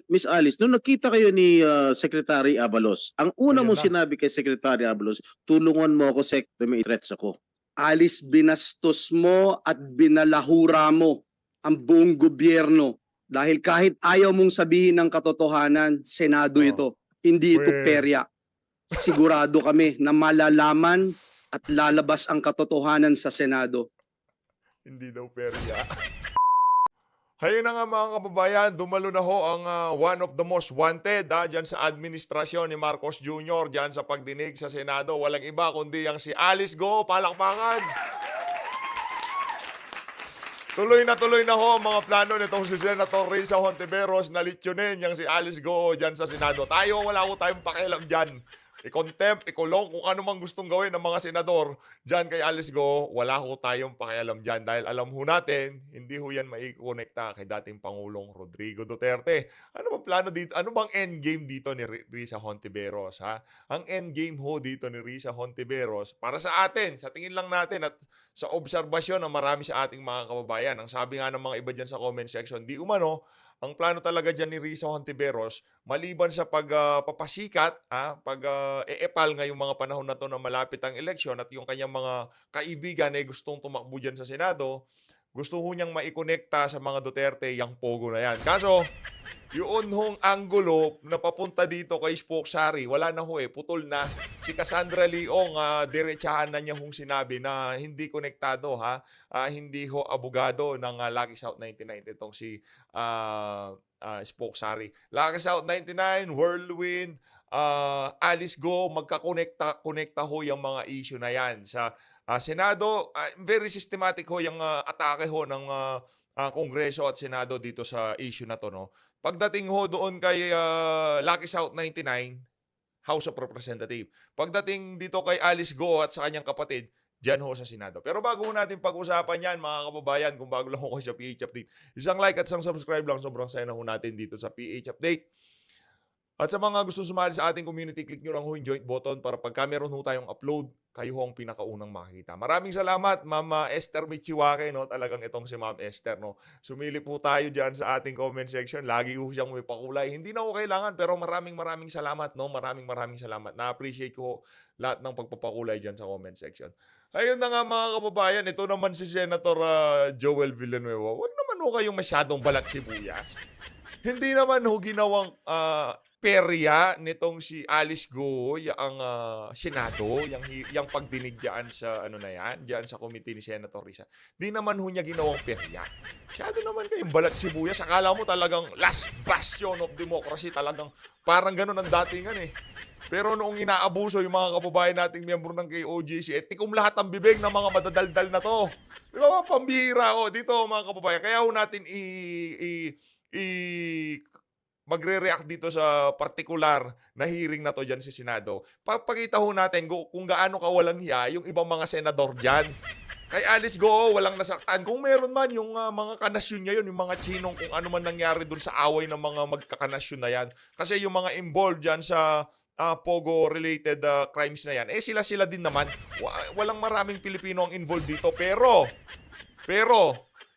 Miss Alice, nung nagkita kayo ni Secretary Abalos, ang una Ayun mong na. sinabi kay Secretary Abalos, tulungan mo ako, Sec, may threats ako. Alice, binastos mo at binalahura mo ang buong gobyerno dahil kahit ayaw mong sabihin ng katotohanan, Senado Oh. ito, hindi ito Well. perya. Sigurado kami na malalaman at lalabas ang katotohanan sa Senado. Hindi daw perya. Hayun na nga mga kababayan, dumalo na ho ang one of the most wanted dyan sa administrasyon ni Marcos Jr. dyan sa pagdinig sa Senado. Walang iba kundi ang si Alice Go. Palakpakan! Tuloy na ho ang mga plano nitong si Senator Risa Hontiveros na litsunin yang si Alice Go dyan sa Senado. Wala ko tayong pakialam dyan. I-contempt, ikulong, kung ano mang gustong gawin ng mga senador dyan kay Alice Go, wala ko tayong pakialam dyan. Dahil alam ho natin, hindi ho yan maikonekta kay dating Pangulong Rodrigo Duterte. Ano bang plano dito? Ano bang endgame dito ni Risa Hontiveros? Ha? Ang endgame ho dito ni Risa Hontiveros, para sa atin, sa tingin lang natin at sa obserbasyon ng marami sa ating mga kababayan. Ang sabi nga ng mga iba dyan sa comment section, di umano, ang plano talaga dyan ni Risa Hontiveros, maliban sa pagpapasikat, e-epal ngayong mga panahon na to na malapit ang eleksyon at yung kanyang mga kaibigan ay gustong tumakbo dyan sa Senado, gusto ho niyang maikonekta sa mga Duterte yung pogo na yan. Kaso, yun hong anggulo na papunta dito kay Spoke Sari, wala na ho putol na. Si Cassandra Leong, diretsahan na niya hong sinabi na hindi konektado, hindi ho abogado ng Lucky South 99 itong si Spoke Sari. Lucky South 99, Whirlwind, Alice Go, magkakonekta ho yung mga issue na yan. Sa Senado, very systematic ho yung atake ho ng Kongreso at Senado dito sa issue na to, no? Pagdating ho doon kay Lucky South 99, House of Representative. Pagdating dito kay Alice Go at sa kanyang kapatid, dyan ho sa Senado. Pero bago ho natin pag-usapan yan, mga kababayan, kung bago lang ho kayo sa PH Update, isang like at isang subscribe lang, sobrang saya na ho natin dito sa PH Update. At sa mga gusto sumali sa ating community, click nyo lang ho yung joint button para pagka meron ho tayong upload, kayo ho ang pinakaunang makikita. Maraming salamat, Ma'am Esther Michiwake, no? Talagang itong si Ma'am Esther, no? Sumili po tayo dyan sa ating comment section. Lagi ho siyang may pakulay. Hindi na ho kailangan, pero maraming salamat, no? Maraming salamat. Na-appreciate ko ho lahat ng pagpapakulay dyan sa comment section. Ayun na nga mga kababayan, ito naman si Senator Joel Villanueva. Huwag naman ho kayong masyadong balat sibuyas. Hindi naman ho ginawang perya nitong si Alice Go ang Senado, yung pagdinig diyan sa ano na yan, diyan sa committee ni Senator Risa. Di naman ho niya ginawang perya. Masyado naman kayong balat sibuyas. Akala mo talagang last bastion of democracy, talagang parang ganun ang datingan Pero noong inaabuso yung mga kababayan nating miyembro ng KOJC, tikom lahat ang bibig ng mga madadaldal na to. Di ba, pambihira dito mga kababayan. Kaya ho natin magre-react dito sa partikular na hearing na to dyan sa Senado. Papakita ho natin kung gaano kawalang hiya yung ibang mga senador dyan. Kay Alice Go, walang nasaktan. Kung meron man yung mga kanasyon niya yun, yung mga chinong kung ano man nangyari dun sa away ng mga magkakanasyon na yan. Kasi yung mga involved dyan sa Pogo-related crimes na yan, sila din naman. Walang maraming Pilipino ang involved dito. Pero,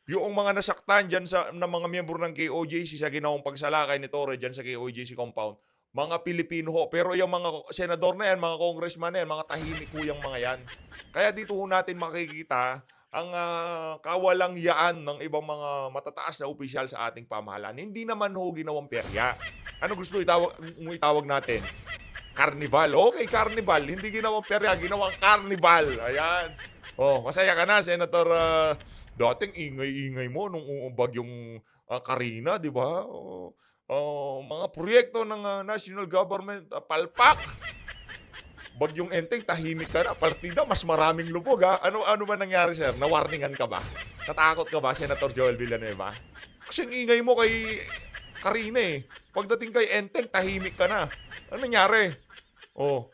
yung mga nasaktan dyan ng mga miyembro ng KOJC sa ginawang pagsalakay ni Torre dyan sa KOJC compound, mga Pilipino ho. Pero yung mga senador na yan, mga congressman na yan, mga tahimik ho yung mga yan. Kaya dito ho natin makikita ang kawalang yaan ng ibang mga matataas na opisyal sa ating pamahalaan. Hindi naman ho ginawang perya. Ano gusto itawag natin? Carnival. Okay, carnival. Hindi ginawang perya, ginawang carnival. Ayan. Masaya ka na, Senator. Dating ingay-ingay mo nung bagyong Karina, di ba? Mga proyekto ng national government, palpak. Bagyong Enteng, tahimik ka na. Partida, mas maraming lubog, ha? Ano ba nangyari, sir? Nawarningan ka ba? Natakot ka ba, Senator Joel Villanueva? Kasi ingay mo kay Karina Pagdating kay Enteng, tahimik ka na. Ano nangyari?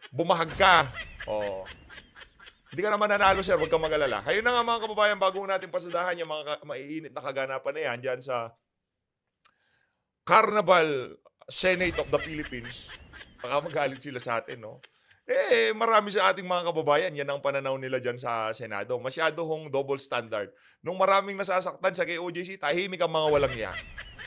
Bumahag ka. Hindi ka naman nanalo, sir. Huwag kang mag-alala. Ayun na nga mga kababayan, bago natin pasadahan yung mga maiinit na kaganapan na yan dyan sa Carnival Senate of the Philippines. Baka magalit sila sa atin, no? Marami sa ating mga kababayan, yan ang pananaw nila dyan sa Senado. Masyado hong double standard. Nung maraming nasasaktan sa KOJC, tahimik ang mga walang yan.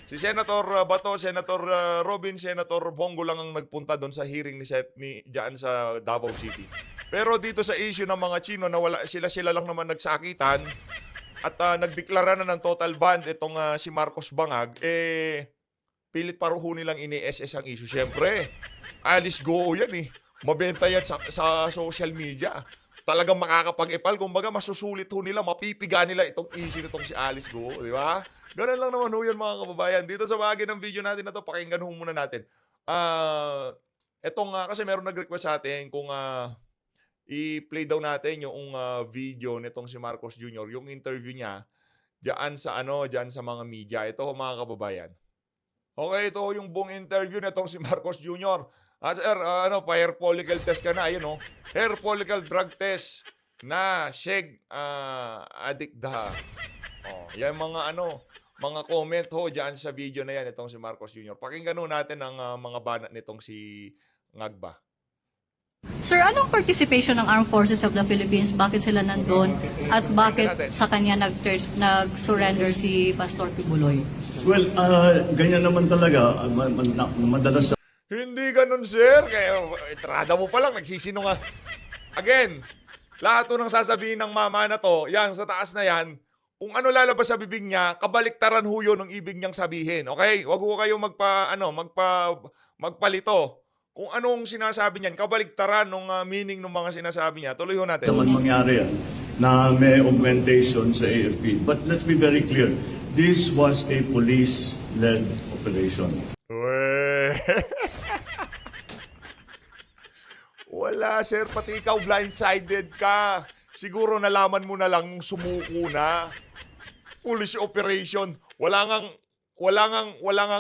Si Senator Bato, Senator Robin, Senator Bongo lang ang nagpunta doon sa hearing ni diyan sa Davao City. Pero dito sa issue ng mga Chino na wala sila lang naman nagsakitan at nagdeklara na ng total ban itong si Marcos Bangag, pilit pa ho nilang ini-SS ang issue. Siyempre, Alice Go yan eh. Mabenta yan sa social media. Talagang makakapag-epal. Kumbaga, masusulit ho nila, mapipiga nila itong issue nitong si Alice Go. Di ba? Ganun lang naman ho yan mga kababayan. Dito sa bahagi ng video natin na to, pakinggan ho muna natin. Kasi meron nag-request sa atin kung i-play daw natin yung video nitong si Marcos Jr., yung interview niya diyan sa mga media. Ito ho mga kababayan. Okay, ito yung buong interview nitong si Marcos Jr. Sir, pa-hair follicle test ka na. Ayun, hair follicle drug test na Sheg addict da. Yan mga comment ho diyan sa video na yan itong si Marcos Jr. Pakinggan ho natin ang mga banat nitong si Ngagba. Sir, anong participation ng Armed Forces of the Philippines? Bakit sila nandun? At bakit sa kanya nag-surrender si Pastor Kibuloy? Well, ganyan naman talaga. Madalas Hindi ganun, sir. Kaya entrada mo pa lang, nagsisinunga. Again, lahat ng sasabihin ng mama na to, yan, sa taas na yan, kung ano lalabas sa bibig niya, kabaliktaran ho yun ng ibig niyang sabihin. Okay? Huwag ho kayo magpalito. Kung anong sinasabi niyan, kabaliktaran ng meaning ng mga sinasabi niya. Tuloy ho natin. naman mangyari yan na may augmentation sa AFP. But let's be very clear. This was a police-led operation. Weh. Wala, sir. Pati ikaw blindsided ka. Siguro nalaman mo na lang nung sumuko na. Police operation. Wala ngang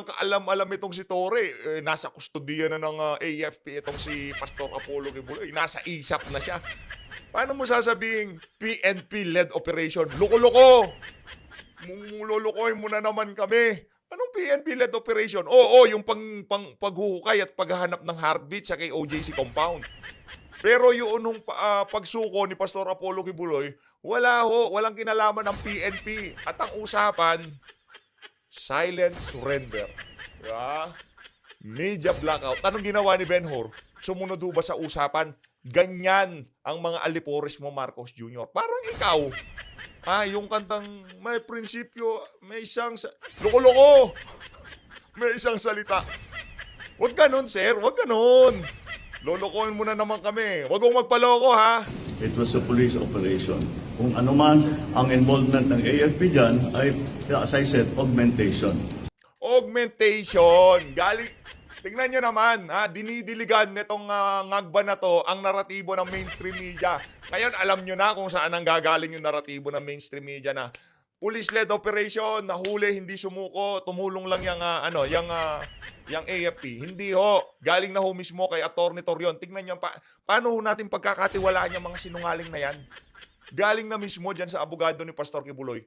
kaalam-alam itong si Torre. Nasa kustodiya na ng AFP itong si Pastor Apollo Kibuloy. Nasa ISAP na siya. Paano mo sasabihin PNP-led operation? Loko-loko! Lulukoy mo na naman kami. Anong PNP-led operation? Oo, yung paghuhukay at paghahanap ng heartbeat sa kay OJC compound. Pero yung nung pagsuko ni Pastor Apollo Kibuloy, walang kinalaman ng PNP. At ang usapan, silent surrender. Yeah? Media blackout. Anong ginawa ni Ben-Hur? Sumunod ba sa usapan? Ganyan ang mga alipores mo, Marcos Jr. Parang ikaw. Yung kantang may prinsipyo, may isang loko-loko. May isang salita. Huwag ganun, sir. Huwag ganun. Lolokohin mo na naman kami. Huwag mong magpaloko, ha? It was a police operation. Kung ano man ang involvement ng AFP dyan ay, as I said, augmentation. Augmentation. Tingnan nyo naman, dinidiligan nitong Ngagba na to ang naratibo ng mainstream media. Ngayon, alam nyo na kung saan ang gagaling yung naratibo ng mainstream media na police-led operation, nahuli, hindi sumuko, tumulong lang yung AFP. Hindi ho. Galing na ho mismo kay Atty. Torion. Tingnan nyo, paano ho natin pagkakatiwalaan yung mga sinungaling na yan? Galing na mismo dyan sa abogado ni Pastor Kibuloy.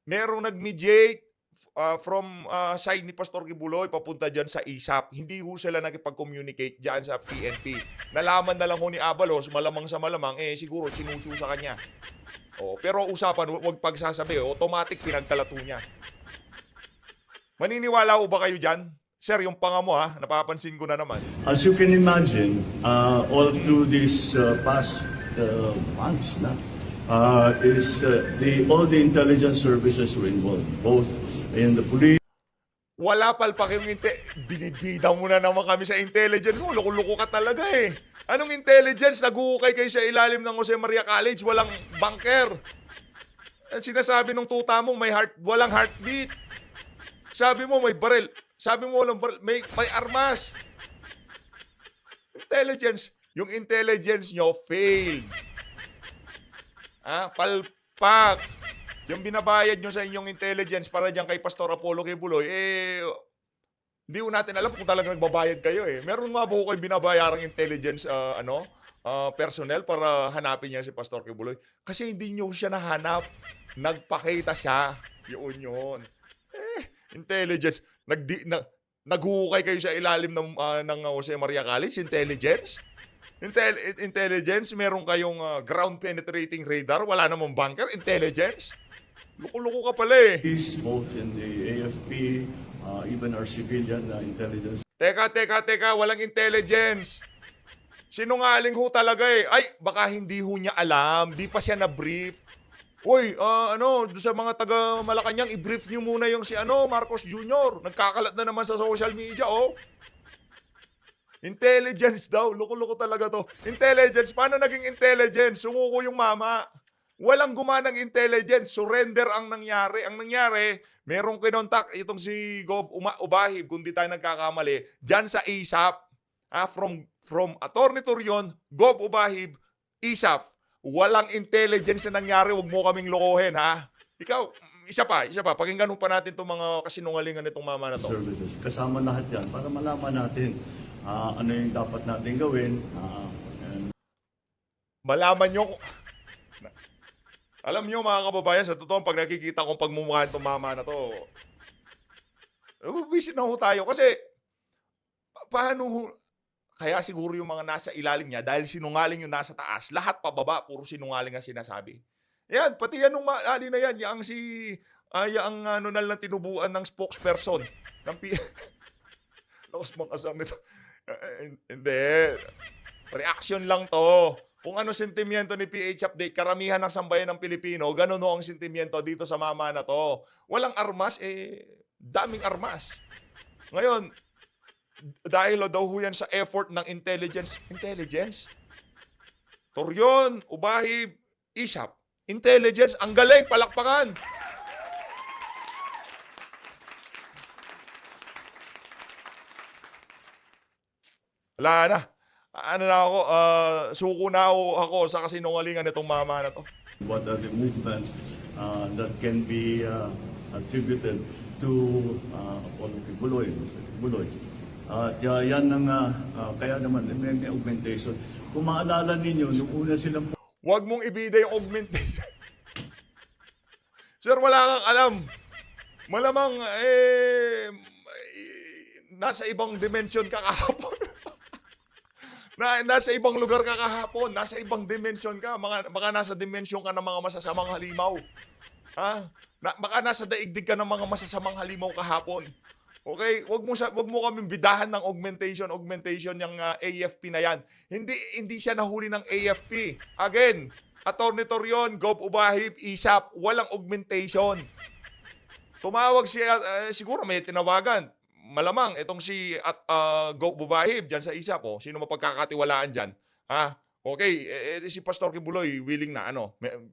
Merong nag-mediate from side ni Pastor Kibuloy papunta dyan sa ISAP. Hindi ho sila nakipag-communicate dyan sa PNP. Nalaman na lang ho ni Abalos, malamang sa malamang, siguro chinuchu sa kanya. Pero usapan, huwag pagsasabi, automatic pinagkalato niya. Maniniwala ho ba kayo dyan? Sir, yung panga mo napapansin ko na naman. As you can imagine, all through these past months all the intelligence services were involved, both in the police. Wala palpak yung binibida mo na naman kami sa intelligence mo. Loko-loko ka talaga eh. Anong intelligence? Naguhukay kayo sa ilalim ng Jose Maria College. Walang bunker. At sinasabi nung tuta mo, walang heartbeat. Sabi mo may baril. Sabi mo walang baril. May armas. Intelligence. Yung intelligence nyo failed. Palpak. Yung binabayad nyo sa inyong intelligence para dyan kay Pastor Apollo Kibuloy, hindi ko natin alam kung talagang nagbabayad kayo eh. Meron nga ba ko kayo binabayarang intelligence personnel para hanapin niya si Pastor Kibuloy? Kasi hindi nyo siya nahanap. Nagpakita siya. Yun. Intelligence. Naghukay kayo sa ilalim ng Jose Maria College? Intelligence? Intelligence? Meron kayong ground penetrating radar? Wala namang bunker? Intelligence? Loko-loko ka pala eh. Police, both in the AFP, even our civilian intelligence Teka, walang intelligence. Sinungaling ho talaga eh. Ay, baka hindi ho niya alam. Di pa siya na-brief. Uy, doon sa mga taga Malacanang, i-brief niyo muna yung si Marcos Jr. Nagkakalat na naman sa social media, oh. Intelligence daw. Loko-loko talaga to. Intelligence. Paano naging intelligence? Sumuko yung mama. Walang gumanang intelligence. Surrender ang nangyari. Ang nangyari, merong kinontak itong si Gov Ubahib, kung di tayo nagkakamali, dyan sa ISAP. From Attorney Torion, Gov Ubahib, ISAP. Walang intelligence na nangyari. Huwag mo kaming lokohin, ha? Ikaw, isa pa. Pakinggan pa natin itong mga kasinungalingan nitong mama na to. services. Kasama lahat yan para malaman natin ano yung dapat natin gawin. Malaman nyo. Alam nyo mga kababayan, sa totoo, pag nakikita kong pagmumukhaan itong mama na to, visit na ho tayo. Kasi, paano ho, kaya siguro yung mga nasa ilalim niya, dahil sinungaling yung nasa taas, lahat pababa, puro sinungaling ang sinasabi. Yan, pati yan nung maali na yan, yung nunal na tinubuan ng spokesperson ng Lakas mga asam nito. Hindi. Reaction lang to. Kung ano sentimiento ni PH Update, karamihan ng sambayan ng Pilipino, ganun ho ang sentimiento dito sa mama na to. Walang armas, daming armas. Ngayon, dahil daw ho yan sa effort ng intelligence. Intelligence? Torion, Ubahib, ISAP. Intelligence, ang galing, palakpakan. Wala na. Suko na ako sa kasinungalingan nitong mama na to. What are the movements that can be attributed to Apollo Kibuloy, Mr. Kibuloy. At yan ang kaya naman may augmentation. Kung maalala ninyo, nung una silang Huwag mong ibida yung augmentation. Sir, wala kang alam. Malamang, nasa ibang dimension ka kahapon. Nasa ibang lugar ka kahapon. Nasa ibang dimension ka. Baka nasa dimension ka ng mga masasamang halimaw. Ha? Baka nasa daigdig ka ng mga masasamang halimaw kahapon. Okay? Wag mo kaming bidahan ng augmentation yung AFP na yan. Hindi siya nahuli ng AFP. Again, Attorney Torion, Gov Ubahib, ISAP, walang augmentation. Tumawag siya, siguro may tinawagan. Malamang itong si Gov Ubahib dyan sa ISAP, sino mapagkakatiwalaan dyan? Ha? Okay, si Pastor Kibuloy willing na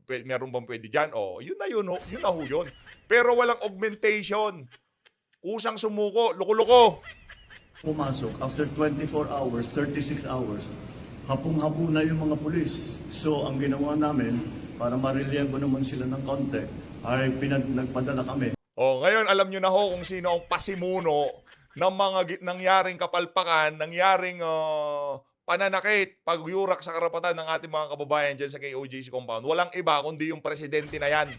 meron bang pwede dyan? Yun na ho yun. Pero walang augmentation. Kusang sumuko, loko-loko. pumasok, after 24 hours, 36 hours, hapong-hapo na yung mga pulis. So, ang ginawa namin, para marelieve naman sila ng konti, ay nagpadala kami. Ngayon alam nyo na ho kung sino ang pasimuno ng mga nangyaring kapalpakan, nangyaring pananakit, pagyurak sa karapatan ng ating mga kababayan dyan sa KOJC compound. Walang iba kundi yung presidente na yan.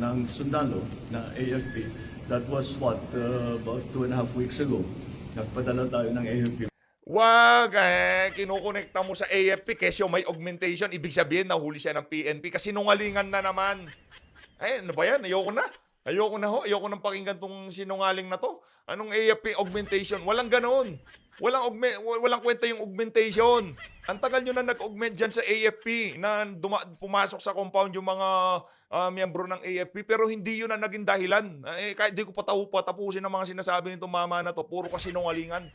Ng sundalo na AFP. That was about 2.5 weeks ago. Nagpadala tayo ng AFP. Wag, kinukonekta mo sa AFP kesyo may augmentation. Ibig sabihin, nahuli siya ng PNP kasi nungalingan na naman. Ano ba yan? Ayoko na ho. Ayoko nang pakinggan tong sinungaling na to. Anong AFP augmentation? Walang ganoon. Walang kwenta yung augmentation. Ang tagal nyo na nag-augment dyan sa AFP na pumasok sa compound yung mga miyembro ng AFP pero hindi yun na naging dahilan. Kahit di ko patapusin ang mga sinasabi nitong mama na to. Puro kasi sinungalingan.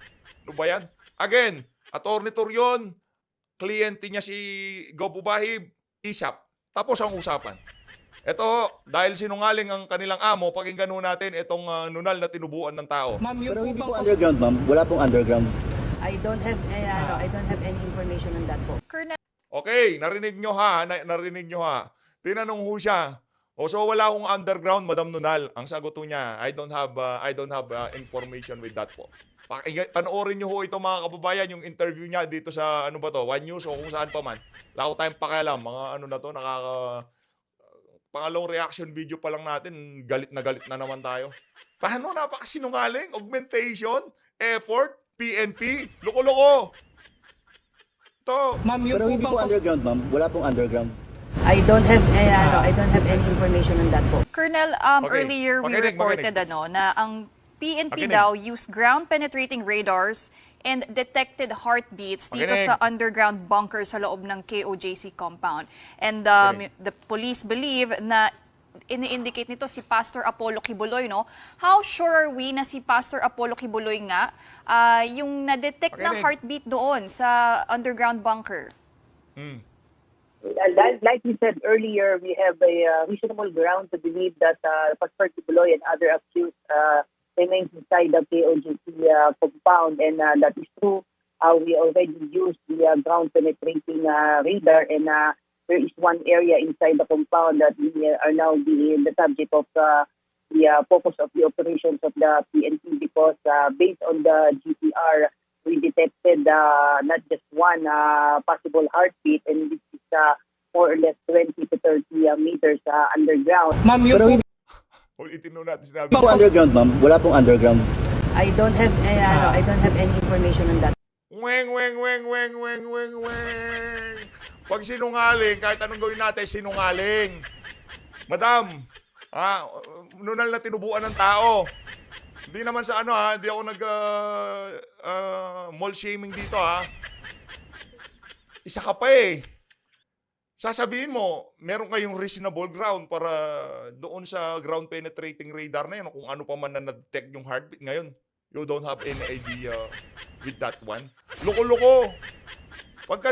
Ano ba yan? Again, Attorney Torion, kliyente niya si Gov Ubahib, ISAP. Tapos ang usapan. Ito, dahil sinungaling ang kanilang amo, pakinggan natin itong nunal na tinubuan ng tao. Pero hindi po underground, ma'am. Wala pong underground. I don't have any information on that po. Okay, narinig nyo ha. Tinanong ho siya. So wala akong underground, Madam Nunal. Ang sagot ho niya, I don't have information with that po. Panoorin nyo ho ito mga kababayan, yung interview niya dito sa One News o kung saan pa man. Wala ko tayong pakialam. Mga pangalawang reaction video pa lang natin, galit na naman tayo. Paano napakasinungaling? Augmentation? Effort? PNP? Loko-loko! Ito. Pero hindi po underground, ma'am. Wala pong underground. I don't have any information on that po. Colonel, Okay. earlier we Makinig, reported makinig. na ang PNP Makinig. daw used ground-penetrating radars and detected heartbeats dito Makinig. sa underground bunker sa loob ng KOJC compound. And Makinig. the police believe na ini-indicate nito si Pastor Apollo Kibuloy, no? How sure are we na si Pastor Apollo Kibuloy nga yung na-detect na Makinig. heartbeat doon sa underground bunker? Like we said earlier, we have a reasonable ground to believe that Pastor Kibuloy and other accused remains inside the KOJC compound, and that is true. We already used the ground-penetrating radar, and there is one area inside the compound that we are now the subject of the focus of the operations of the PNP, because based on the GPR, we detected not just one possible heartbeat, and this is more or less 20 to 30 meters underground. Pero hindi Ulitin nun natin sinabi. po underground, ma'am. Wala pong underground. I don't have any information on that. Weng, weng, weng, weng, weng, weng, weng. Pag sinungaling, kahit anong gawin natin, sinungaling. Madam, nunal na tinubuan ng tao. Hindi naman sa ano hindi ako nag mall shaming dito Isa ka pa eh. Sasabihin mo, meron kayong reasonable ground para doon sa ground penetrating radar na yun, kung ano pa man na na-detect yung heartbeat ngayon. You don't have any idea with that one. Loko-loko. Pag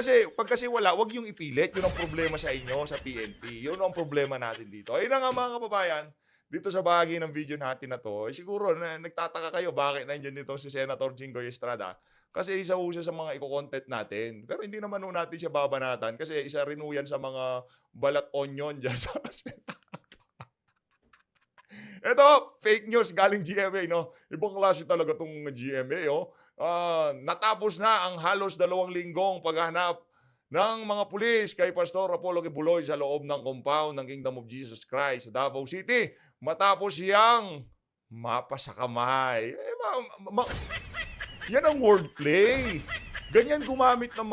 kasi wala, wag yung ipilit. Yun ang problema sa inyo, sa PNP. Yun ang problema natin dito. Ayun na nga mga kababayan, dito sa bahagi ng video natin na to, siguro na nagtataka kayo bakit nandiyan dito si Senator Jinggoy Estrada. Kasi isa siya sa mga i-content natin. Pero hindi naman natin siya babanatan kasi isa rin yan sa mga balat onion dyan sa Ito, fake news galing GMA, no? Ibang klase talaga tong GMA, oh. Natapos na ang halos 2 linggong paghahanap ng mga pulis kay Pastor Apollo Kibuloy sa loob ng compound ng Kingdom of Jesus Christ sa Davao City. Matapos siyang mapasakamay. Yan ang wordplay. Ganyan gumamit ng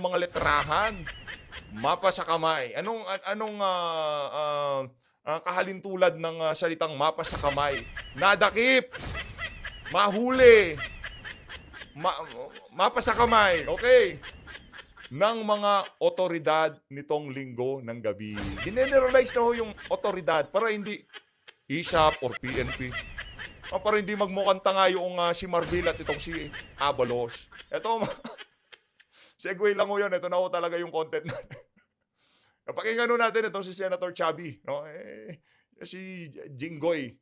mga letrahan. Mapasakamay. Anong kahalintulad ng salitang mapasakamay? Nadakip. Mahuli. Mapasakamay. Okay. Ng mga otoridad nitong linggo ng gabi. Generalize na ho yung otoridad para hindi ISAP or PNP. Para hindi magmukhang tanga yung si Marbil at itong si Abalos. Ito, segue lang ho yun. Ito na ho talaga yung content natin. Napakinggan ho natin itong si Senator Chubby. No? Si Jinggoy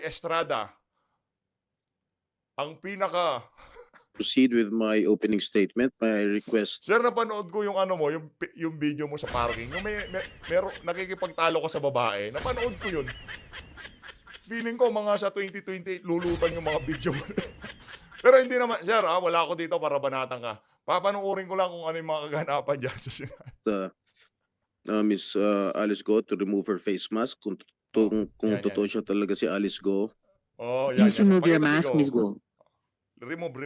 Estrada. Ang pinaka... Proceed with my opening statement. My request. Sir, napanood ko yung yung video mo sa parking. Yung meron nakikipagtalo ka sa babae. Napanood ko yun. Feeling ko mga sa 2028 lulutan yung mga video mo. Pero hindi naman, sir, wala ako dito para banatan ka. Papanoorin ko lang kung ano yung mga kaganapan dyan sa Senado. Miss Alice Go to remove her face mask. Kung yan. totoo siya talaga si Alice Go. Oh, yan. Please remove your Pakita si mask, Miss Go. Remove.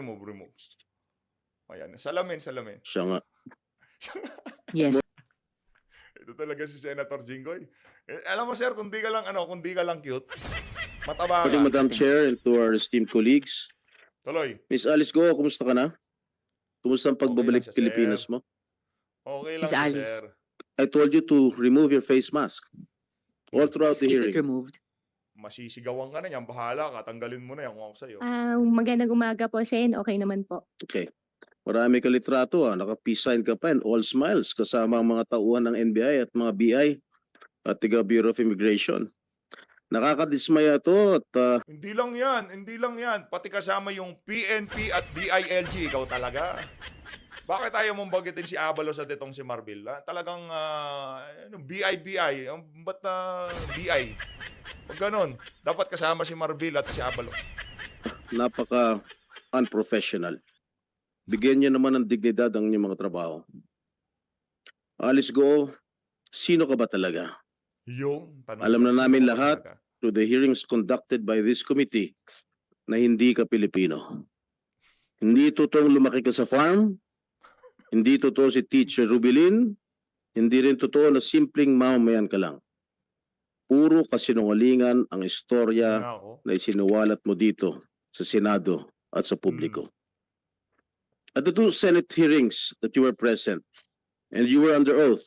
Ayan, salamin. Siya nga. Yes. Ito talaga si Senator Jinggoy. Alam mo sir, kung di ka lang cute, mataba Okay, ka. Madam Chair and to our esteemed colleagues. Tuloy. Miss Alice Go, kumusta ka na? Kumusta ang pagbabalik Okay lang siya, Pilipinas sir. mo? Okay lang Miss si Alice. sir. I told you to remove your face mask. All throughout the Keep it hearing. removed. Masisigawan ka na yan, bahala ka, tanggalin mo na yan kung ako sa'yo. Magandang umaga po, Sen. Okay naman po. Okay. Marami ka litrato naka-peace sign ka pa and all smiles kasama ang mga tauhan ng NBI at mga BI at tiga Bureau of Immigration. Nakakadismaya to at Hindi lang yan. Pati kasama yung PNP at DILG, ikaw talaga. Bakit ayaw mong bagitin si Abalos at itong si Marbil? Talagang BI. Ba't BI? Pag ganun, dapat kasama si Marbil at si Abalos. napaka unprofessional. Bigyan niyo naman ng dignidad ang inyong mga trabaho. Alice Go, sino ka ba talaga? Yung tanong. Alam na namin Sino ka lahat. talaga? Through the hearings conducted by this committee na hindi ka Pilipino. Hindi totoong lumaki ka sa farm. Hindi totoo si Teacher Rubilin. Hindi rin totoo na simpleng mamamayan ka lang. Puro kasinungalingan ang istorya Nga ako. na isinuwalat mo dito sa Senado at sa publiko. At the two Senate hearings that you were present, and you were under oath,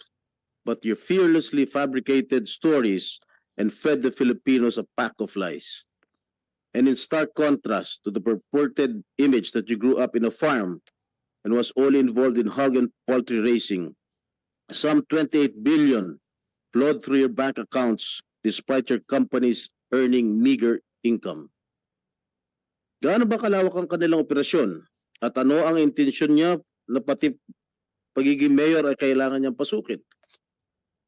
but you fearlessly fabricated stories and fed the Filipinos a pack of lies. And in stark contrast to the purported image that you grew up in a farm and was only involved in hog and poultry raising, some 28 billion flowed through your bank accounts despite your companies earning meager income. Gaano ba kalawak ang kanilang operasyon? At ano ang intensyon niya na pati pagiging mayor ay kailangan niyang pasukin?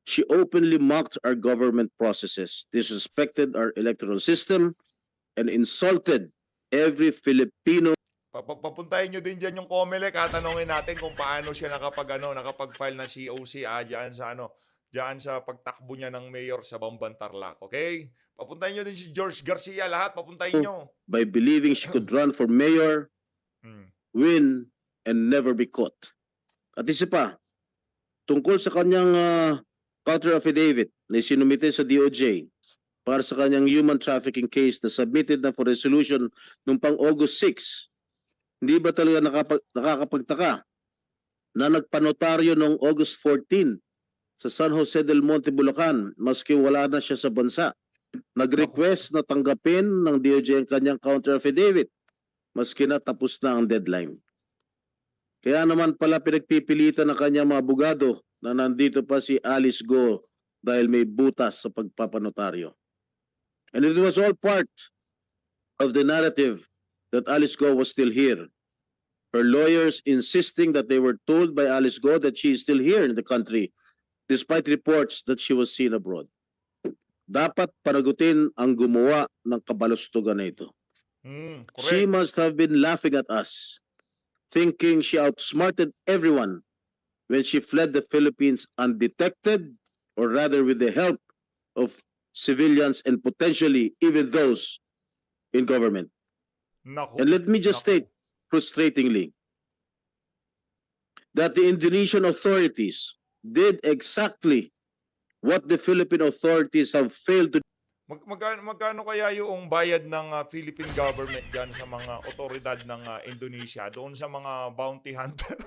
She openly mocked our government processes, disrespected our electoral system, and insulted every Filipino. Papuntahin nyo din dyan yung COMELEC at tanongin natin kung paano siya nakapag-file ng COC diyan sa pagtakbo niya ng mayor sa Bamban Tarlac, okay? Papuntahin nyo din si George Garcia, lahat papuntahin nyo. By believing she could run for mayor, win, and never be caught. At isa pa, tungkol sa kanyang counter affidavit na sinumite sa DOJ para sa kanyang human trafficking case na submitted na for resolution noong pang August 6, hindi ba talaga nakakapagtaka na nagpanotaryo noong August 14 sa San Jose del Monte, Bulacan, maski wala na siya sa bansa? Nag-request na tanggapin ng DOJ ang kanyang counter affidavit maski na tapos na ang deadline. Kaya naman pala pinagpipilitan ng kanyang mga abogado na nandito pa si Alice Go dahil may butas sa pagpapanotaryo. And it was all part of the narrative that Alice Go was still here. Her lawyers insisting that they were told by Alice Go that she is still here in the country despite reports that she was seen abroad. Dapat panagutin ang gumawa ng kabalustugan na ito. She Correct. must have been laughing at us, thinking she outsmarted everyone when she fled the Philippines undetected, or rather with the help of civilians and potentially even those in government. Naku. And let me just state frustratingly that the Indonesian authorities did exactly what the Philippine authorities have failed to Magkano kaya yung bayad ng Philippine government dyan sa mga otoridad ng Indonesia doon sa mga bounty hunter?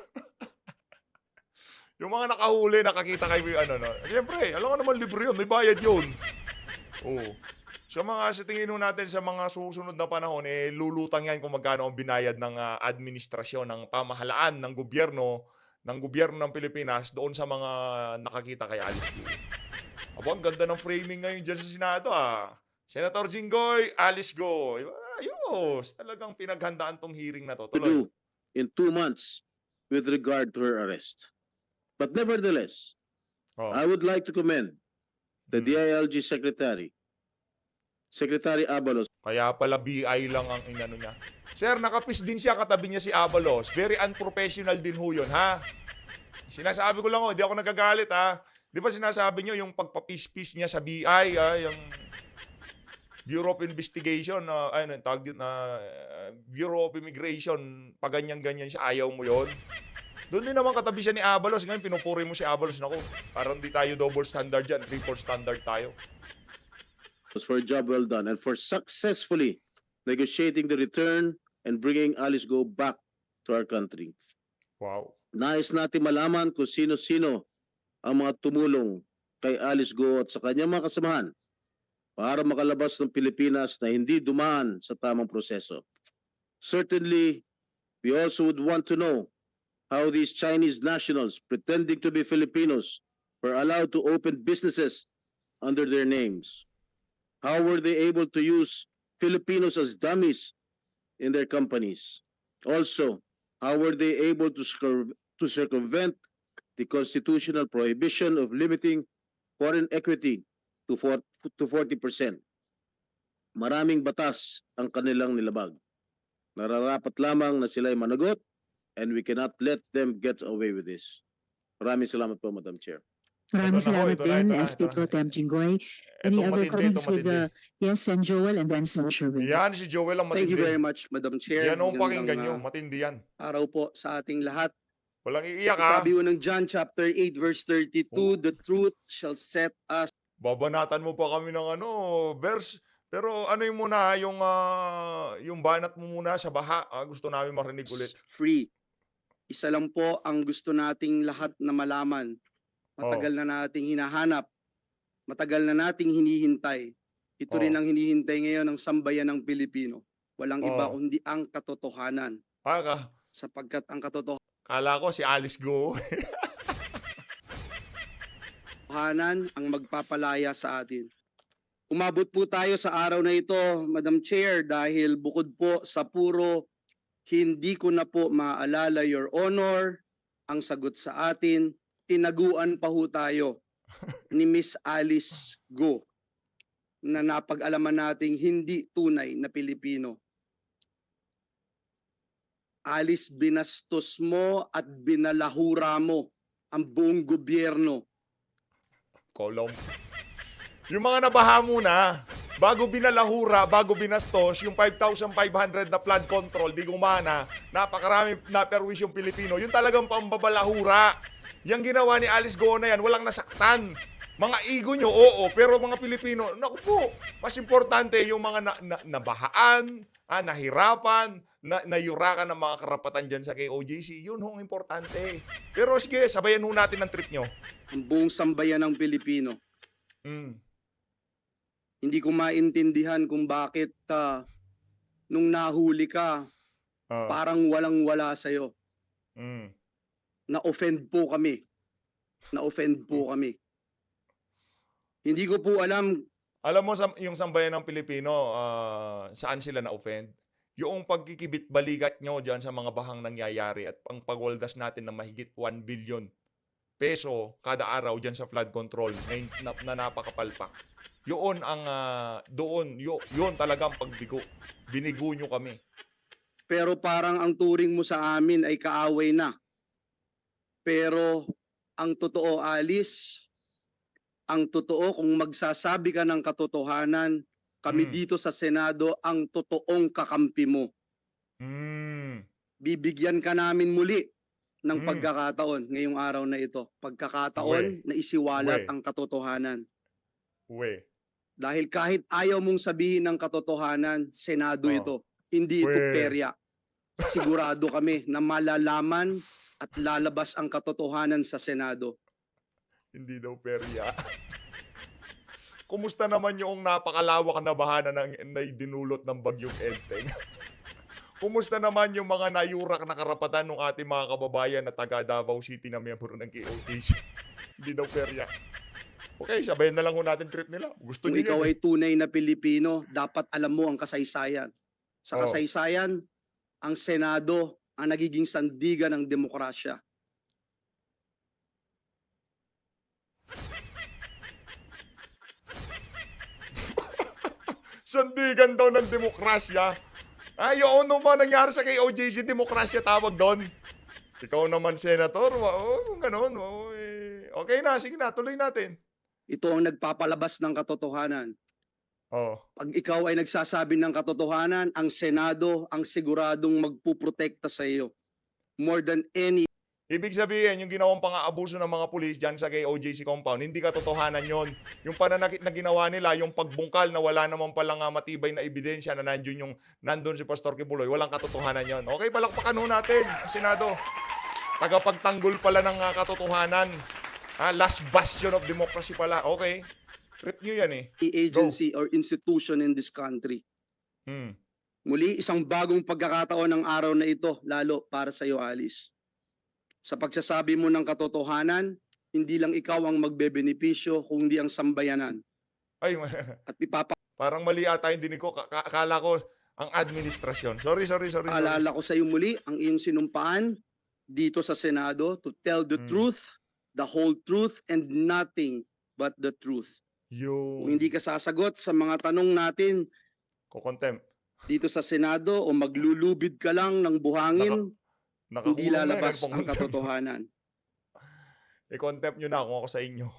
Yung mga nakahuli, nakakita kayo Siyempre, alam nga naman libre yun, may bayad yun. Oo. Sa tingin natin sa mga susunod na panahon, lulutang yan kung magkano ang binayad ng administrasyon, ng pamahalaan, ng gobyerno ng Pilipinas doon sa mga nakakita kay Alice Go. Aba, ang ganda ng framing ngayon dyan sa Senado, Senator Jinggoy, Alice Go. Ayos, talagang pinaghandaan tong hearing na to. Tuloy. do in 2 months with regard to her arrest. But nevertheless, I would like to commend the DILG Secretary Abalos. Kaya pala BI lang ang inano niya. Sir, nakapis din siya, katabi niya si Abalos. Very unprofessional din ho yun, ha? Sinasabi ko lang, hindi ako nagagalit, ha? Di ba sinasabi niyo yung pagpapis-pis niya sa BI, yung Bureau of Investigation, tawag yun, Bureau of Immigration, pag ganyan-ganyan siya, ayaw mo yon. Doon din naman katabi siya ni Abalos. Ngayon, pinupuri mo si Abalos. Naku, parang di tayo double standard dyan. 3-4 standard tayo. For a job well done and for successfully negotiating the return and bringing Alice Go back to our country. Wow. Nais natin malaman kung sino-sino ang mga tumulong kay Alice Go at sa kanyang mga kasamahan para makalabas ng Pilipinas na hindi dumaan sa tamang proseso. Certainly, we also would want to know how these Chinese nationals pretending to be Filipinos were allowed to open businesses under their names. How were they able to use Filipinos as dummies in their companies? Also, how were they able to circumvent the constitutional prohibition of limiting foreign equity to 40%. Maraming batas ang kanilang nilabag. Nararapat lamang na sila'y managot and we cannot let them get away with this. Maraming salamat po, Madam Chair. Maraming salamat ito na, din, ito na, SP ito na. Pro Tem Jinggoy. Any Itong other matindi, comments itong with yes, and Joel, and then Sen. Sherwin. Yan, si Joel ang matindi. Thank you very much, Madam Chair. Yan ang pakinggan nyo, Magandang, matindi yan. araw po sa ating lahat. Walang iiyak ha. Sabi mo ng John chapter 8 verse 32, the truth shall set us Babanatan mo pa kami ng verse. Pero ano yung muna, yung banat mo muna sa baha. Gusto namin marinig ulit. free. Isa lang po ang gusto nating lahat na malaman. Matagal na nating hinahanap. Matagal na nating hinihintay. Ito rin ang hinihintay ngayon ng sambayan ng Pilipino. Walang iba kundi ang katotohanan. Sapagkat ang katotohanan Kala ko si Alice Go. ang magpapalaya sa atin. Umabot po tayo sa araw na ito, Madam Chair, dahil bukod po sa puro hindi ko na po maalala, Your Honor, ang sagot sa atin, tinaguan pa ho tayo ni Miss Alice Go na napag-alaman nating hindi tunay na Pilipino. Alice, binastos mo at binalahura mo ang buong gobyerno. Kolong. Yung mga nabaha muna, bago binalahura, bago binastos, yung 5,500 na flood control, di gumana, napakarami na perwis yung Pilipino, yung talagang pambabalahura. Yung ginawa ni Alice Go na yan, walang nasaktan. Mga ego nyo, oo, pero mga Pilipino, naku po, mas importante yung mga nabahaan, nahirapan, nayurakan ng mga karapatan dyan sa KOJC, yun hong importante. Pero sige, sabayan ho natin ang trip nyo. Ang buong sambayan ng Pilipino. Hindi ko maintindihan kung bakit nung nahuli ka, parang walang-wala sa'yo. Na-offend po kami. Na-offend po kami. Hindi ko po alam. Alam mo, yung sambayan ng Pilipino, saan sila na-offend? Yung pagkikibit-balikat nyo dyan sa mga bahang nangyayari at ang pagwaldas natin ng mahigit 1 billion peso kada araw dyan sa flood control na napakapalpak. Yun ang, yun talagang pagbigo. Binigo nyo kami. Pero parang ang turing mo sa amin ay kaaway na. Pero ang totoo, Alice, ang totoo kung magsasabi ka ng katotohanan, kami dito sa Senado ang totoong kakampi mo. Bibigyan ka namin muli ng pagkakataon ngayong araw na ito. Pagkakataon na isiwalat ang katotohanan. Dahil kahit ayaw mong sabihin ng katotohanan, Senado ito. Hindi ito perya. Sigurado kami na malalaman at lalabas ang katotohanan sa Senado. Hindi daw perya. Kumusta naman yung napakalawak na bahana na dinulot ng bagyong Enteng? Kumusta naman yung mga nayurak na karapatan ng ating mga kababayan na taga Davao City na miyembro ng KOJC? Hindi daw perya. Okay, sabayan na lang ho natin trip nila. Gusto Kung niyo ikaw yun. ay tunay na Pilipino, dapat alam mo ang kasaysayan. Sa kasaysayan, ang Senado ang nagiging sandigan ng demokrasya. Sandigan daw ng demokrasya. Yun ba nangyari sa KOJC, demokrasya tawag doon? Ikaw naman, Senator. Kung ganun. Okay na, sige na, tuloy natin. Ito ang nagpapalabas ng katotohanan. Pag ikaw ay nagsasabi ng katotohanan, ang Senado ang siguradong magpuprotekta sa iyo. More than any. Ibig sabihin, yung ginawang pang-aabuso ng mga pulis dyan sa KOJC compound, hindi katotohanan yon. Yung pananakit na ginawa nila, yung pagbungkal na wala naman palang matibay na ebidensya na nandun si Pastor Kibuloy, walang katotohanan yon. Okay, palakpakan ho natin, Senado. Tagapagtanggol pala ng katotohanan. Last bastion of democracy pala. Okay. Trip nyo yan eh. Agency or institution in this country. Muli, isang bagong pagkakataon ng araw na ito, lalo para sa iyo, Alice. Sa pagsasabi mo ng katotohanan, hindi lang ikaw ang magbebenepisyo, kundi ang sambayanan. At parang mali ata yung dinig ko. Akala ko ang administrasyon. Sorry. Alala ko sa iyo muli ang iyong sinumpaan dito sa Senado to tell the truth, the whole truth, and nothing but the truth. Kung hindi ka sasagot sa mga tanong natin dito sa Senado o maglulubid ka lang ng buhangin, hindi lalabas ang katotohanan. I-contempt nyo na kung ako sa inyo.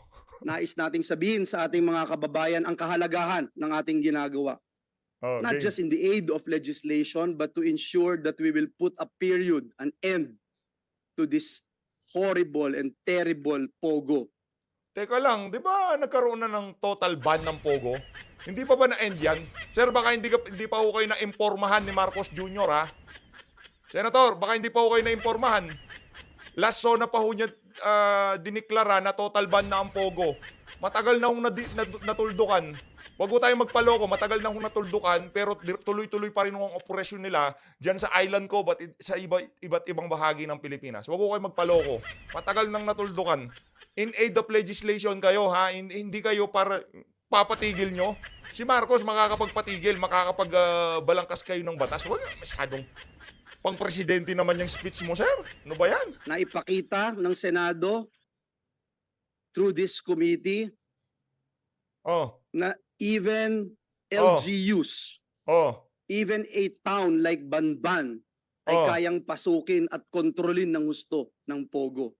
Nais nating sabihin sa ating mga kababayan ang kahalagahan ng ating ginagawa. Not just in the aid of legislation, but to ensure that we will put a period, an end to this horrible and terrible pogo. Teka lang, di ba nagkaroon na ng total ban ng Pogo? Hindi pa ba na-end yan? Sir, baka hindi pa ho kayo na-impormahan ni Marcos Jr. ha? Senator, baka hindi pa ho kayo na-impormahan. Last zona pa ho niya diniklara na total ban na ang Pogo. Matagal na hong natuldukan. Huwag ho tayong magpaloko, matagal na hong natuldukan, pero tuloy-tuloy pa rin ang operasyon nila dyan sa island ko, sa iba't ibang bahagi ng Pilipinas. Huwag ho kayo magpaloko. Matagal nang natuldukan. In aid of legislation kayo, ha? Hindi kayo para papatigil nyo. Si Marcos makakapagpatigil, makakapagbalangkas kayo ng batas. Wala, masyadong pang-presidente naman yung speech mo, sir. Ano ba yan? Na ipakita ng Senado through this committee Oh, na even Oh. LGUs, oh. even a town like Banban ay Oh. kayang pasukin at kontrolin ng husto ng pogo.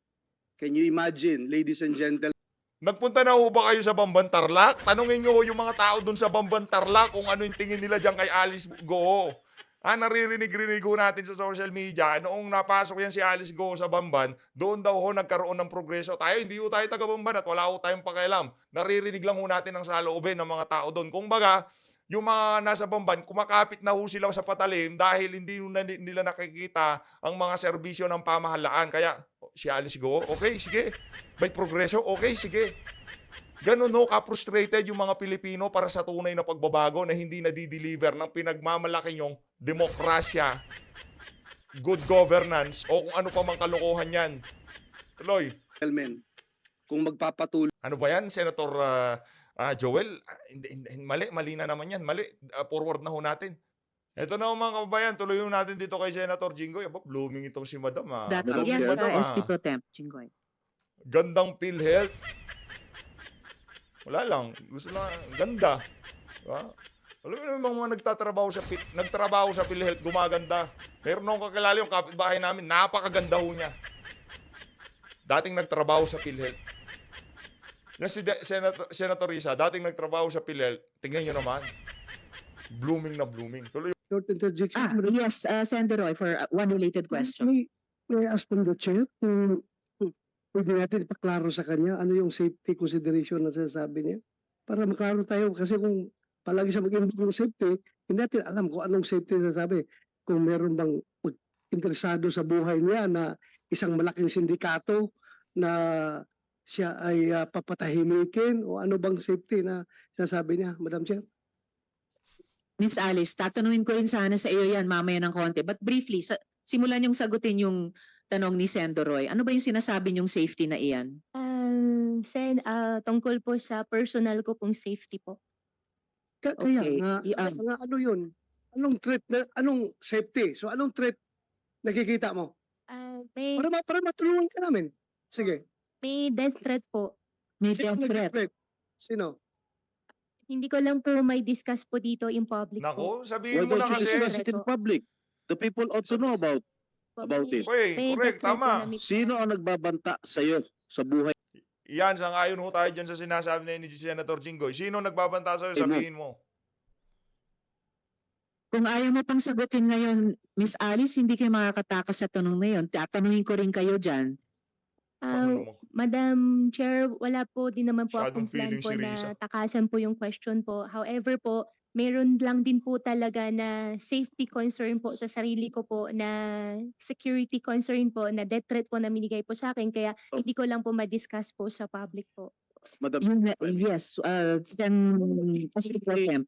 Can you imagine, ladies and gentlemen? Nagpunta na ho ba kayo sa Bamban Tarlac? Tanungin nyo ho yung mga tao dun sa Bamban Tarlac kung ano yung tingin nila dyan kay Alice Go. Naririnig-rinig ho natin sa social media, noong napasok yan si Alice Go sa Bamban, doon daw ho nagkaroon ng progreso. Tayo, hindi ho tayo taga Bamban at wala ho tayong pakialam. Naririnig lang ho natin ang saloobin ng mga tao doon. Kung baga, yung mga nasa Bamban, kumakapit na ho sila sa patalim dahil hindi nila nakikita ang mga serbisyo ng pamahalaan. Kaya, si Alice Go, okay, sige. May progreso, okay, sige. Ganun ho ka-frustrated yung mga Pilipino para sa tunay na pagbabago na hindi nadideliver ng pinagmamalaki yung demokrasya, good governance, o kung ano pa mang kalokohan yan. Tuloy. Kung magpapatuloy Ano ba yan, Senator Joel? Mali na naman yan. Mali. Forward na ho natin. Ito na ho mga kababayan. Tuloy ho natin dito kay Senator Jinggoy. Aba, blooming itong si Madam. Dapat yes, SP Pro Temp, Jinggoy. Gandang PhilHealth. Wala lang. Gusto lang. Ganda. Diba? Alam mo naman mga nagtatrabaho sa PhilHealth, gumaganda. Meron akong kakilala yung kapitbahay namin, napakaganda ho niya. Dating nagtrabaho sa PhilHealth. Yan si Senator Risa, dating nagtrabaho sa PhilHealth, tingnan nyo naman. Blooming na blooming. Tuloy. Short interjection. Yes, Senator Roy, for one related question. May ask from the chair kung pwede natin ipaklaro sa kanya ano yung safety consideration na sinasabi niya. Para maklaro tayo kasi kung palagi siya mag-involve ng safety, hindi natin alam kung anong safety na sabi. Kung meron bang interesado sa buhay niya na isang malaking sindikato na siya ay papatahimikin o ano bang safety na sinasabi niya, Madam Chair? Miss Alice, tatanungin ko rin sana sa iyo yan mamaya ng konti. But briefly, simulan niyong sagutin yung tanong ni Senator Roy. Ano ba yung sinasabi niyong safety na iyan? Sen, tungkol po sa personal ko pong safety po. Kaya Okay. nga, ano yun? Anong threat, anong safety? So anong threat nakikita mo? May, Para matulungan ka namin. Sige. may death threat po. May Sino death threat. nag-threat? Sino? Hindi ko lang po may discuss po dito in public po. Nako, Why sabihin mo don't na you kasi. discuss it in public? The people ought to know about it. Uy, May correct, death threat po tama. na may- Sino ang nagbabanta sa'yo sa buhay Yan, sang-ayon ho tayo dyan sa sinasabi ni Senator Jinggoy. Sino nagbabanta sa'yo? Sino? Sabihin mo. Kung ayaw mo pang sagutin ngayon, Miss Alice, hindi kayo makakatakas sa tanong na yun. Tatanungin ko rin kayo dyan. Ano naman? Madam Chair, wala po din naman po Masyadong akong plan feeling po si na Risa. takasan po yung question po. However po, meron lang din po talaga na safety concern po sa sarili ko po, na security concern po, na death threat po na minigay po sa akin. Kaya Oh. hindi ko lang po ma-discuss po sa public po. Madam Yes, SP Pro Temp.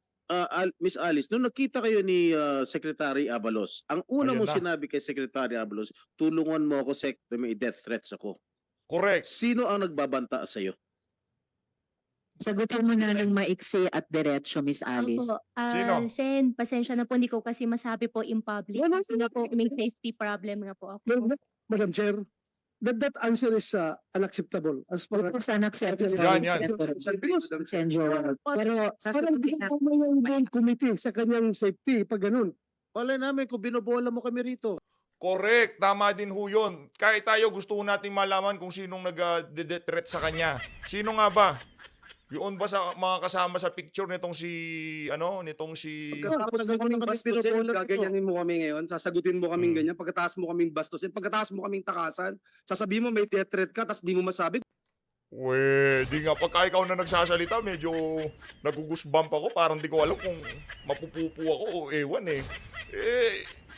Miss Alice, nung nakita kayo ni Secretary Abalos, ang una Ayun mo na. sinabi kay Secretary Abalos, tulungan mo ako, Sec, may death threats ako. Correct. Sino ang nagbabanta sa'yo? Sagutin mo na ng maiksi at diretso, Miss Alice. Opo, Sino? Sen, pasensya na po, hindi ko kasi masabi po in public. Wala, Kasi nga po, may safety problem nga po ako. Madam Chair, that answer is unacceptable as far as It's unacceptable. Yan, yan. Senator. Pero parang sasagutin na. ginagawa yung main committee sa kanyang safety pag ganun. Wala namin kung binobola mo kami rito. Correct. Tama din ho yun. Kahit tayo gusto natin malaman kung sinong nag-threat sa kanya. Sino nga ba? Yun ba sa mga kasama sa picture nitong si, nitong si... Pagkatapos mo kaming bastusin, gaganyanin mo kami ngayon, sasagutin mo kaming ganyan, pagkatapos mo kaming bastusin, pagkatapos mo kaming takasan, sasabihin mo may death threat ka, tapos di mo masabi. Di nga, pagka ikaw na nagsasalita, medyo nagugusbump ako. Parang di ko alam kung mapupupo ako o ewan eh.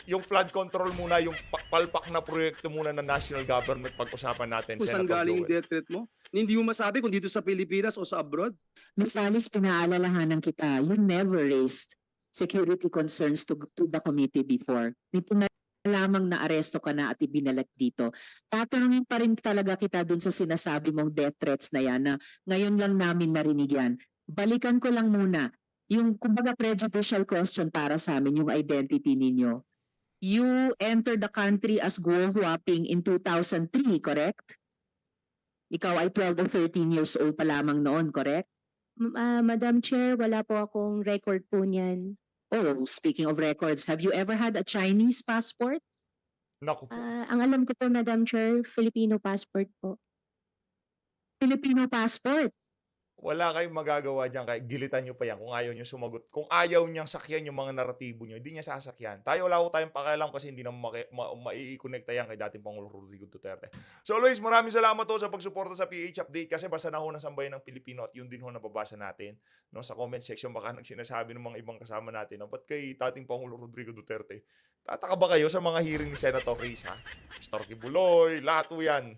Yung flood control muna, yung palpak na proyekto muna ng national government pag-usapan natin, Kung saan Senator galing yung Joel. death threat mo, hindi mo masabi kung dito sa Pilipinas o sa abroad. Ms. Alice, pinaalalahanan kita, you never raised security concerns to the committee before. Nito na lamang na aresto ka na at ibinalat dito. Tatanungin pa rin talaga kita dun sa sinasabi mong death threats na yan na ngayon lang namin narinig yan. Balikan ko lang muna yung kumbaga prejudicial question para sa amin, yung identity ninyo. You entered the country as Guo Huaping in 2003, correct? Ikaw ay 12 or 13 years old pa lamang noon, correct? Madam Chair, wala po akong record po niyan. Oh, speaking of records, have you ever had a Chinese passport? Naku po. Ang alam ko po, Madam Chair, Filipino passport po. Filipino passport? Wala kayong magagawa dyan. Kahit gilitan nyo pa yan kung ayaw nyo sumagot. Kung ayaw niyang sakyan yung mga naratibo nyo, hindi niya sasakyan. Wala ko tayong pakialam kasi hindi na mai-connecta yan kay dating Pangulo Rodrigo Duterte. So always, maraming salamat to sa pagsuporta sa PH Update kasi basta na ho ng sambayan ng Pilipino at yun din ho nababasa natin. No, sa comment section baka nagsinasabi ng mga ibang kasama natin, ba't kay dating Pangulo Rodrigo Duterte? Tataka ba kayo sa mga hearing ni Senator Reyes, ha? Pastor Kibuloy, lahat ho yan.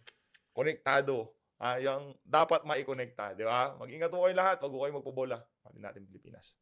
Konektado. Yung dapat maikonekta, di ba? Mag-ingat po kayo lahat, wag po kayo magpabola. Pati natin Pilipinas.